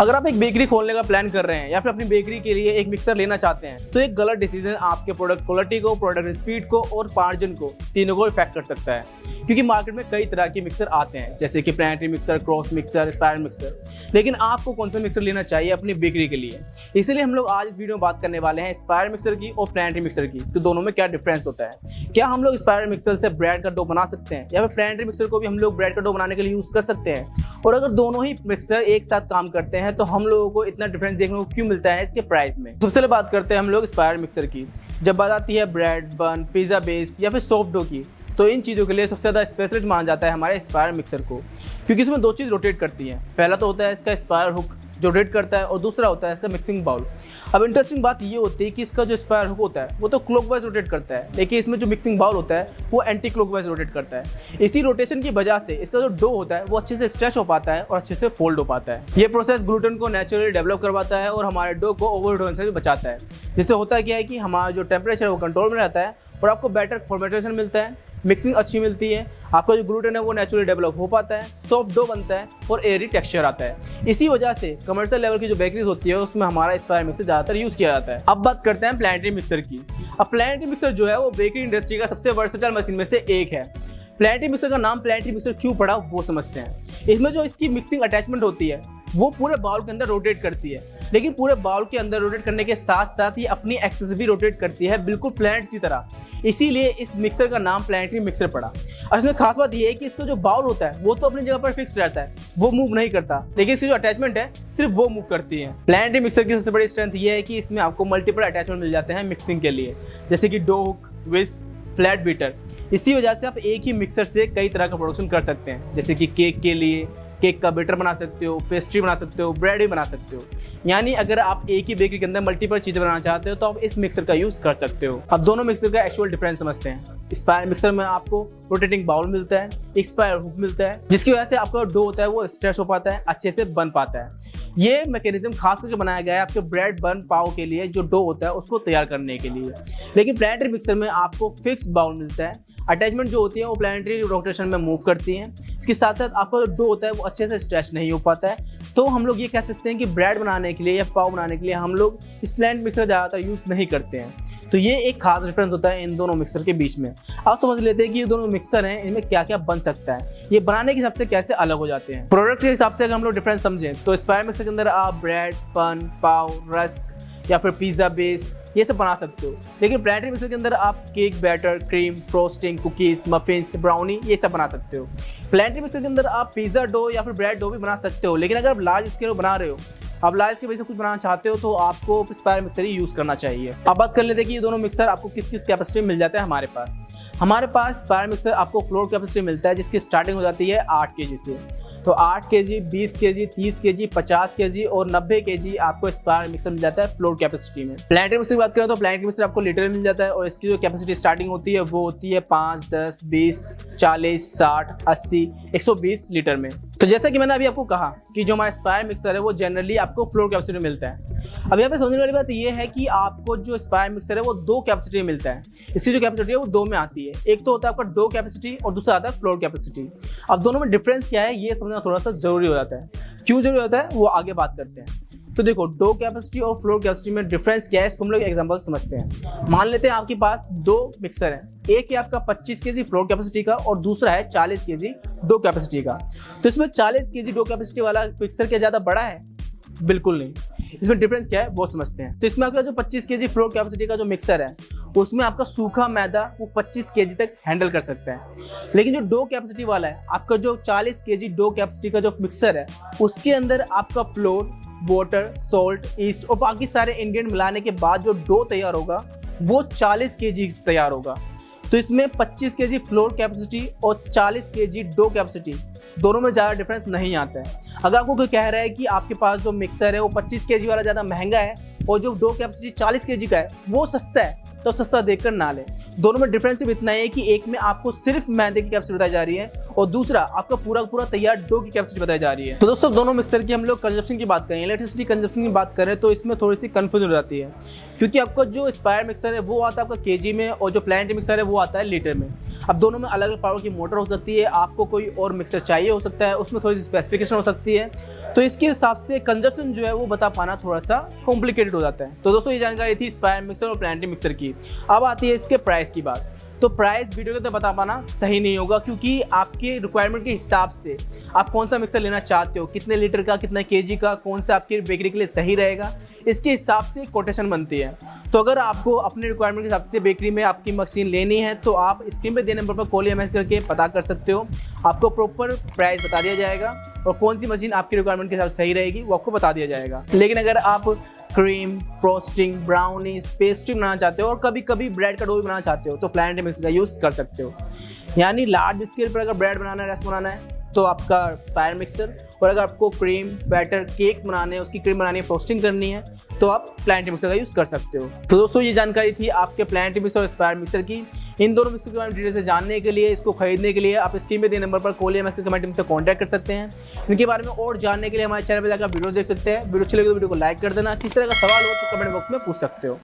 अगर आप एक बेकरी खोलने का प्लान कर रहे हैं या फिर अपनी बेकरी के लिए एक मिक्सर लेना चाहते हैं तो एक गलत डिसीजन आपके प्रोडक्ट क्वालिटी को, प्रोडक्ट स्पीड को और मार्जिन को, तीनों को इफेक्ट कर सकता है। क्योंकि मार्केट में कई तरह के मिक्सर आते हैं, जैसे कि planetary mixer, cross mixer, spiral mixer. लेकिन आपको कौन सा मिक्सर लेना चाहिए अपनी बेकरी के लिए, इसीलिए हम लोग आज इस वीडियो में बात करने वाले हैं स्पाइरल मिक्सर की और प्लानेटरी मिक्सर की। तो दोनों में क्या डिफरेंस होता है, क्या हम लोग स्पाइरल मिक्सर से ब्रेड का डो बना सकते हैं या फिर प्लानेटरी मिक्सर को भी हम लोग ब्रेड का डो बनाने के लिए यूज कर सकते हैं, और अगर दोनों ही मिक्सर एक साथ काम करते हैं तो हम लोगों को इतना डिफरेंस देखने को क्यों मिलता है इसके प्राइस में। सबसे पहले बात करते हैं हम लोग स्पाइरल मिक्सर की। जब बात आती है ब्रेड, बन, पिज्जा बेस या फिर सॉफ्ट डो की, तो इन चीज़ों के लिए सबसे ज़्यादा स्पेशलिस्ट माना जाता है हमारे स्पाइरल मिक्सर को, क्योंकि इसमें दो चीज़ रोटेट करती हैं। पहला तो होता है इसका स्पाइरल हुक जो रोटेट करता है, और दूसरा होता है इसका मिक्सिंग बाउल। अब इंटरेस्टिंग बात ये होती है कि इसका जो स्पाइरल हुक होता है वो तो क्लॉकवाइज रोटेट करता है, लेकिन इसमें जो मिक्सिंग बाउल होता है वो एंटी क्लॉकवाइज रोटेट करता है। इसी रोटेशन की वजह से इसका जो डो होता है वो अच्छे से स्ट्रेच हो पाता है और अच्छे से फोल्ड हो पाता है। ये प्रोसेस ग्लूटेन को नेचुरली डेवलप करवाता है और हमारे डो को ओवरहीट होने से भी बचाता है, जिससे होता क्या है कि हमारा जो टेम्परेचर है वो कंट्रोल में रहता है और आपको बेटर फॉर्मेटेशन मिलता है, मिक्सिंग अच्छी मिलती है, आपका जो ग्लूटेन है वो नेचुरली डेवलप हो पाता है, सॉफ्ट डो बनता है और एयरी टेक्सचर आता है। इसी वजह से कमर्शियल लेवल की जो बेकरीज होती है उसमें हमारा स्पाइरल मिक्सर ज़्यादातर यूज़ किया जाता है। अब बात करते हैं प्लानेटरी मिक्सर की। अब प्लानेटरी मिक्सर जो है वो बेकरी इंडस्ट्री का सबसे वर्सेटाइल मशीन में से एक है। प्लानेटरी मिक्सर का नाम प्लानेटरी मिक्सर क्यों पड़ा वो समझते हैं। इसमें जो इसकी मिक्सिंग अटैचमेंट होती है वो पूरे बाउल के अंदर रोटेट करती है, लेकिन पूरे बाउल के अंदर रोटेट करने के साथ साथ ही अपनी एक्सेस भी रोटेट करती है, बिल्कुल प्लानेट की तरह। इसीलिए इस मिक्सर का नाम प्लानेटरी मिक्सर पड़ा। और इसमें खास बात यह है कि इसका जो बाउल होता है वो तो अपनी जगह पर फिक्स रहता है, वो मूव नहीं करता, लेकिन इसकी जो अटैचमेंट है सिर्फ वो मूव करती है। प्लानेटरी मिक्सर की सबसे बड़ी स्ट्रेंथ ये है कि इसमें आपको मल्टीपल अटैचमेंट मिल जाते हैं मिक्सिंग के लिए, जैसे कि डो हुक, विस्क, फ्लैट बीटर। इसी वजह से आप एक ही मिक्सर से कई तरह का प्रोडक्शन कर सकते हैं, जैसे कि केक के लिए केक का बैटर बना सकते हो, पेस्ट्री बना सकते हो, ब्रेड भी बना सकते हो। यानी अगर आप एक ही बेकरी के अंदर मल्टीपल चीज़ें बनाना चाहते हो तो आप इस मिक्सर का यूज़ कर सकते हो। अब दोनों मिक्सर का एक्चुअल डिफरेंस समझते हैं। स्पाइरल मिक्सर में आपको रोटेटिंग बाउल मिलता है, एक स्पाइरल हुक मिलता है, जिसकी वजह से आपका डो होता है वो स्ट्रेच हो पाता है, अच्छे से बन पाता है। ये मैकेनिज्म खास करके बनाया गया है आपके ब्रेड, बन, पाव के लिए जो डो होता है उसको तैयार करने के लिए। लेकिन प्लानेटरी मिक्सर में आपको फिक्स बाउल मिलता है, अटैचमेंट जो होती है वो प्लानेटरी रोटेशन में मूव करती हैं। इसके साथ साथ आपका जो डो होता है वो अच्छे से स्ट्रेच नहीं हो पाता है। तो हम लोग ये कह सकते हैं कि ब्रेड बनाने के लिए या पाव बनाने के लिए हम लोग इस प्लानेटरी मिक्सर ज़्यादातर यूज़ नहीं करते हैं। तो ये एक खास डिफरेंस होता है इन दोनों मिक्सर के बीच में। आप समझ लेते हैं कि ये दोनों मिक्सर हैं, इनमें क्या क्या बन सकता है, ये बनाने के हिसाब से कैसे अलग हो जाते हैं। प्रोडक्ट के हिसाब से अगर हम लोग डिफरेंस समझें तो स्पाइरल मिक्सर के अंदर आप ब्रेड, बन, पाव, रस्क या फिर पिज़्ज़ा बेस ये सब बना सकते हो। लेकिन प्लानेटरी मिक्सर के अंदर आप cake batter, cream, frosting, cookies, muffins, brownie ये सब बना सकते हो। प्लानेटरी मिक्सर के अंदर आप पिज़्ज़ा डो या फिर ब्रेड डो भी बना सकते हो, लेकिन अगर आप लार्ज स्केल बना रहे हो, आप लार्ज स्केल से कुछ बनाना चाहते हो तो आपको स्पाइरल मिक्सर ही यूज़ करना चाहिए। अब बात कर लेते हैं कि ये दोनों मिक्सर आपको किस किस कैपेसिटी मिल जाता है हमारे पास। हमारे पास स्पाइरल मिक्सर आपको फ्लोर कैपेसिटी मिलता है जिसकी स्टार्टिंग हो जाती है 8 kg से। तो 8 kg, 20 kg, 30 kg, 50 kg और 90 kg आपको स्पाइरल मिक्सर मिल जाता है फ्लोर कैपेसिटी में। प्लानेटरी मिक्सर की बात करें तो प्लानेटरी मिक्सर आपको लीटर में मिल जाता है और इसकी जो कैपेसिटी स्टार्टिंग होती है वो होती है 5, 10, 20, 40, 60, 80, 120 लीटर में। तो जैसा कि मैंने अभी आपको कहा कि जो हमारा स्पाइरल मिक्सर है वो जनरली आपको फ्लोर कैपेसिटी में मिलता है। अब यहाँ पे समझने वाली बात ये है कि आपको जो स्पाइरल मिक्सर है वो 2 कैपेसिटी में मिलता है। इसकी जो कैपेसिटी है वो 2 में आती है, एक तो होता है आपका डो कैपेसिटी और दूसरा आता है फ्लोर कैपेसिटी। अब दोनों में डिफरेंस क्या है ये समझना थोड़ा सा जरूरी हो जाता है। क्यों जरूरी होता है वो आगे बात करते हैं। तो देखो, डो कैपेसिटी और फ्लोर कैपेसिटी में डिफरेंस क्या है इसको हम लोग एग्जांपल समझते हैं। मान लेते हैं आपके पास 2 मिक्सर हैं, एक है आपका 25 kg फ्लोर कैपेसिटी का और दूसरा है 40 kg डो कैपेसिटी का। तो इसमें 40 kg डो कैपेसिटी वाला मिक्सर क्या ज़्यादा बड़ा है? बिल्कुल नहीं। इसमें डिफरेंस क्या है वो समझते हैं। तो इसमें आपका जो 25 kg फ्लोर कैपेसिटी का जो मिक्सर है उसमें आपका सूखा मैदा वो 25 kg तक हैंडल कर सकता है। लेकिन जो डो कैपेसिटी वाला है, आपका जो 40 kg डो कैपेसिटी का जो मिक्सर है उसके अंदर आपका फ्लोर, वाटर, सॉल्ट, ईस्ट और बाकी सारे इंग्रेडिएंट मिलाने के बाद जो डो तैयार होगा वो 40 kg तैयार होगा। तो इसमें 25 kg फ्लोर कैपेसिटी और 40 kg डो कैपेसिटी दोनों में ज़्यादा डिफरेंस नहीं आता है। अगर आपको कोई कह रहा है कि आपके पास जो मिक्सर है वो 25 kg वाला ज़्यादा महंगा है और जो डो कैपेसिटी 40 kg का है वो सस्ता है, तो सस्ता देखकर ना लें। दोनों में डिफरेंस सिर्फ इतना है कि एक में आपको सिर्फ मैदे की कैपेसिटी बताई जा रही है और दूसरा आपका पूरा तैयार डो की कैपेसिटी बताई जा रही है। तो दोस्तों दोनों मिक्सर की हम लोग कंजप्शन की बात करें, इलेक्ट्रिसिटी कंजप्शन की बात करें तो इसमें थोड़ी सी कंफ्यूजन हो जाती है, क्योंकि आपका जो एस्पायर मिक्सर है वो आता है आपका केजी में और जो प्लांट मिक्सर है वो आता है लीटर में। अब दोनों में अलग अलग पावर की मोटर हो सकती है, आपको कोई और मिक्सर चाहिए हो सकता है, उसमें थोड़ी सी स्पेसिफिकेशन हो सकती है, तो इसके हिसाब से कंजप्शन जो है वो बता पाना थोड़ा सा कॉम्प्लिकेटेड हो जाता है। तो दोस्तों ये जानकारी थी एस्पायर मिक्सर और प्लांट मिक्सर की। अब आती है इसके प्राइस की बात। तो प्राइस वीडियो के अंदर बता पाना सही नहीं होगा, क्योंकि आपके रिक्वायरमेंट के हिसाब से आप कौन सा मिक्सर लेना चाहते हो, कितने लीटर का, कितना केजी का, कौन सा आपकी बेकरी के लिए सही रहेगा, इसके हिसाब से कोटेशन बनती है। तो अगर आपको अपने रिक्वायरमेंट के हिसाब से बेकरी में आपकी मशीन लेनी है तो आप स्क्रीन पे दिए नंबर पर कॉल या मैसेज करके पता कर सकते हो। आपको प्रॉपर प्राइस बता दिया जाएगा और कौन सी मशीन आपके रिक्वायरमेंट के हिसाब से सही रहेगी वो आपको बता दिया जाएगा। लेकिन अगर आप क्रीम, फ्रोस्टिंग, ब्राउनीज, पेस्ट्री बनाना चाहते हो और कभी कभी ब्रेड का डो भी बनाना चाहते हो तो प्लांट मिक्सर का यूज़ कर सकते हो। यानी लार्ज स्केल पर अगर ब्रेड बनाना है, रस बनाना है तो आपका फायर मिक्सर, और अगर आपको क्रीम, बैटर, केक्स बनाने हैं, उसकी क्रीम बनानी है, फ्रोस्टिंग करनी है तो आप प्लांट मिक्सर का यूज़ कर सकते हो। तो दोस्तों ये जानकारी थी आपके प्लांट मिक्सर और एस्पायर मिक्सर की। इन दोनों मिक्सर के बारे में डिटेल से जानने के लिए, इसको खरीदने के लिए आप स्क्रीन पे दिए नंबर पर कॉल या मैसेज कमेंट से कॉन्टैक्ट कर सकते हैं। इनके बारे में और जानने के लिए हमारे चैनल पर जाकर वीडियो देख सकते हैं। वीडियो अच्छी लगे तो वीडियो को लाइक कर देना। किस तरह का सवाल हो तो कमेंट बॉक्स में पूछ सकते हो।